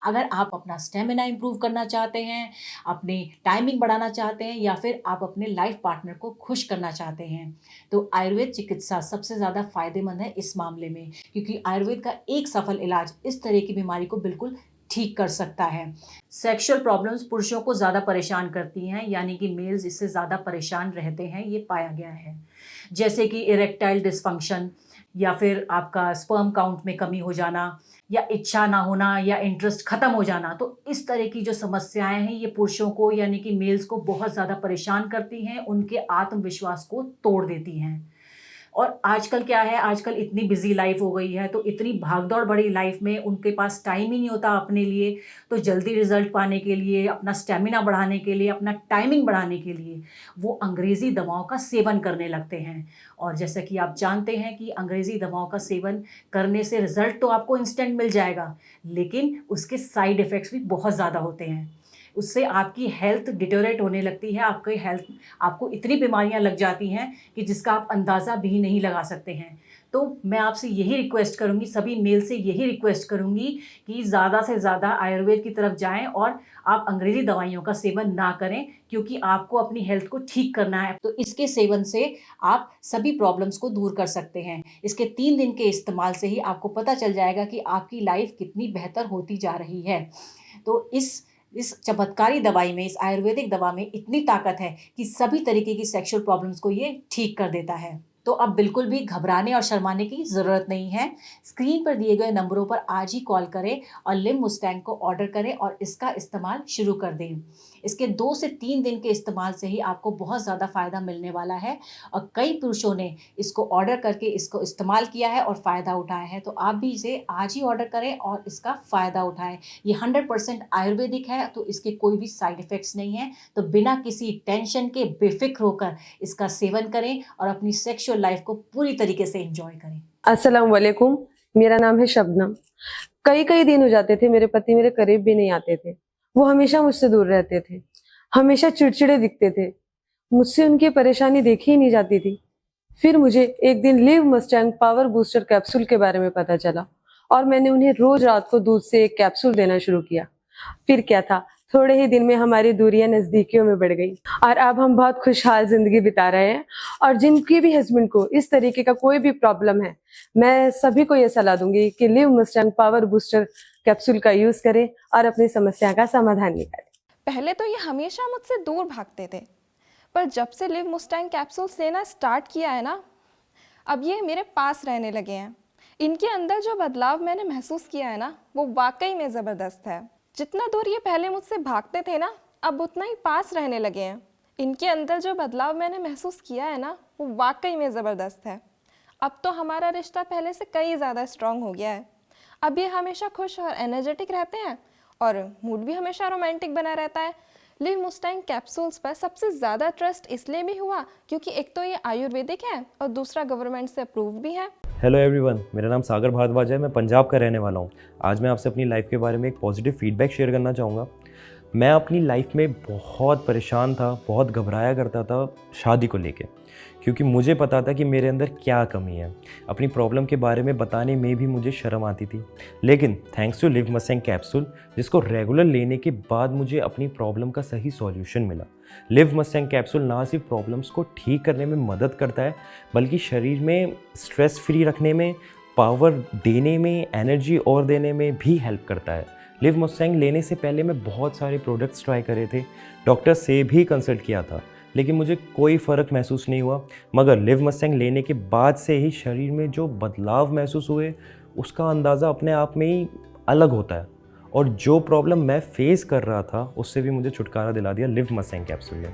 अगर आप अपना स्टेमिना इम्प्रूव करना चाहते हैं, अपनी टाइमिंग बढ़ाना चाहते हैं या फिर आप अपने लाइफ पार्टनर को खुश करना चाहते हैं, तो आयुर्वेद चिकित्सा सबसे ज़्यादा फ़ायदेमंद है इस मामले में, क्योंकि आयुर्वेद का एक सफल इलाज इस तरह की बीमारी को बिल्कुल ठीक कर सकता है। सेक्सुअल प्रॉब्लम्स पुरुषों को ज़्यादा परेशान करती हैं, यानी कि मेल्स इससे ज़्यादा परेशान रहते हैं, ये पाया गया है। जैसे कि इरेक्टाइल डिस्फंक्शन या फिर आपका स्पर्म काउंट में कमी हो जाना या इच्छा ना होना या इंटरेस्ट खत्म हो जाना। तो इस तरह की जो समस्याएँ हैं ये पुरुषों को यानी कि मेल्स को बहुत ज़्यादा परेशान करती हैं, उनके आत्मविश्वास को तोड़ देती हैं। और आजकल क्या है, आजकल इतनी बिज़ी लाइफ़ हो गई है, तो इतनी भागदौड़ भरी लाइफ़ में उनके पास टाइम ही नहीं होता अपने लिए, तो जल्दी रिज़ल्ट पाने के लिए, अपना स्टैमिना बढ़ाने के लिए, अपना टाइमिंग बढ़ाने के लिए, वो अंग्रेज़ी दवाओं का सेवन करने लगते हैं। और जैसा कि आप जानते हैं कि अंग्रेज़ी दवाओं का सेवन करने से रिज़ल्ट तो आपको इंस्टेंट मिल जाएगा, लेकिन उसके साइड इफ़ेक्ट्स भी बहुत ज़्यादा होते हैं। उससे आपकी हेल्थ डिटेरियोरेट होने लगती है, आपकी हेल्थ आपको इतनी बीमारियाँ लग जाती हैं कि जिसका आप अंदाज़ा भी नहीं लगा सकते हैं। तो मैं आपसे यही रिक्वेस्ट करूँगी, सभी मेल से यही रिक्वेस्ट करूँगी कि ज़्यादा से ज़्यादा आयुर्वेद की तरफ जाएँ और आप अंग्रेज़ी दवाइयों का सेवन ना करें, क्योंकि आपको अपनी हेल्थ को ठीक करना है। तो इसके सेवन से आप सभी प्रॉब्लम्स को दूर कर सकते हैं। इसके 3 दिन के इस्तेमाल से ही आपको पता चल जाएगा कि आपकी लाइफ़ कितनी बेहतर होती जा रही है। तो इस चमत्कारी दवाई में, इस आयुर्वेदिक दवा में इतनी ताकत है कि सभी तरीके की सेक्सुअल प्रॉब्लम्स को ये ठीक कर देता है। तो अब बिल्कुल भी घबराने और शर्माने की ज़रूरत नहीं है। स्क्रीन पर दिए गए नंबरों पर आज ही कॉल करें और लिम मुस्टैंग को ऑर्डर करें और इसका इस्तेमाल शुरू कर दें। इसके 2 से 3 दिन के इस्तेमाल से ही आपको बहुत ज़्यादा फ़ायदा मिलने वाला है और कई पुरुषों ने इसको ऑर्डर करके इसको इस्तेमाल किया है और फ़ायदा उठाया है। तो आप भी इसे आज ही ऑर्डर करें और इसका फ़ायदा उठाएँ। ये 100% आयुर्वेदिक है, तो इसके कोई भी साइड इफ़ेक्ट्स नहीं हैं। तो बिना किसी टेंशन के बेफ़िक्र होकर इसका सेवन करें और अपनी सेक्सुअल लाइफ़ को पूरी तरीके से एन्जॉय करें। अस्सलाम वालेकुम, मेरा नाम है शबनम। कई-कई दिन हो जाते थे मेरे पति मेरे करीब भी नहीं आते थे। वो हमेशा मुझसे दूर रहते थे, हमेशा चिड़चिड़े दिखते थे। मुझसे उनकी परेशानी देखी ही नहीं जाती थी। फिर मुझे एक दिन live Mustang power booster capsule के बारे में पता चला और मैंने उन्हें रोज रात को दूध से एक कैप्सूल देना शुरू किया। फिर क्या था, थोड़े ही दिन में हमारी दूरियां नजदीकियों में बढ़ गई और अब हम बहुत खुशहाल जिंदगी बिता रहे हैं। और जिनके भी हस्बैंड को इस तरीके का कोई भी प्रॉब्लम है, मैं सभी को ये सलाह दूंगी कि live Mustang power booster capsule का यूज करें और अपनी समस्या का समाधान निकालें। पहले तो ये हमेशा मुझसे दूर भागते थे, पर जब से लिव मुस्टैंग कैप्सूल्स लेना स्टार्ट किया है ना, अब ये मेरे पास रहने लगे हैं। इनके अंदर जो बदलाव मैंने महसूस किया है ना, वो वाकई में ज़बरदस्त है। जितना दूर ये पहले मुझसे भागते थे ना, अब उतना ही पास रहने लगे हैं। इनके अंदर जो बदलाव मैंने महसूस किया है ना, वो वाकई में ज़बरदस्त है। अब तो हमारा रिश्ता पहले से कई ज़्यादा स्ट्रॉन्ग हो गया है। अब ये हमेशा खुश और एनर्जेटिक रहते हैं और मूड भी हमेशा रोमांटिक बना रहता है। लिव मुस्टैंग कैप्सूल्स पर सबसे ज़्यादा ट्रस्ट इसलिए भी हुआ क्योंकि एक तो ये आयुर्वेदिक है और दूसरा गवर्नमेंट से अप्रूव भी है। हेलो एवरीवन, मेरा नाम सागर भारद्वाज है। मैं पंजाब का रहने वाला हूँ। आज मैं आपसे अपनी लाइफ के बारे में एक पॉजिटिव फीडबैक शेयर करना चाहूँगा। मैं अपनी लाइफ में बहुत परेशान था, बहुत घबराया करता था शादी को लेके, क्योंकि मुझे पता था कि मेरे अंदर क्या कमी है। अपनी प्रॉब्लम के बारे में बताने में भी मुझे शर्म आती थी। लेकिन thanks to Liv Mustang capsule, जिसको रेगुलर लेने के बाद मुझे अपनी प्रॉब्लम का सही सॉल्यूशन मिला। लिव मस्टैंग कैप्सूल ना सिर्फ प्रॉब्लम्स को ठीक करने में मदद करता है, बल्कि शरीर में स्ट्रेस फ्री रखने में, पावर देने में, एनर्जी और देने में भी हेल्प करता है। लिव मस्टैंग लेने से पहले मैं बहुत सारे प्रोडक्ट्स ट्राई करे थे, डॉक्टर से भी कंसल्ट किया था, लेकिन मुझे कोई फ़र्क महसूस नहीं हुआ। मगर लिव मस्टैंग लेने के बाद से ही शरीर में जो बदलाव महसूस हुए, उसका अंदाज़ा अपने आप में ही अलग होता है। और जो प्रॉब्लम मैं फेस कर रहा था, उससे भी मुझे छुटकारा दिला दिया लिव मस्टैंग कैप्सूल ने।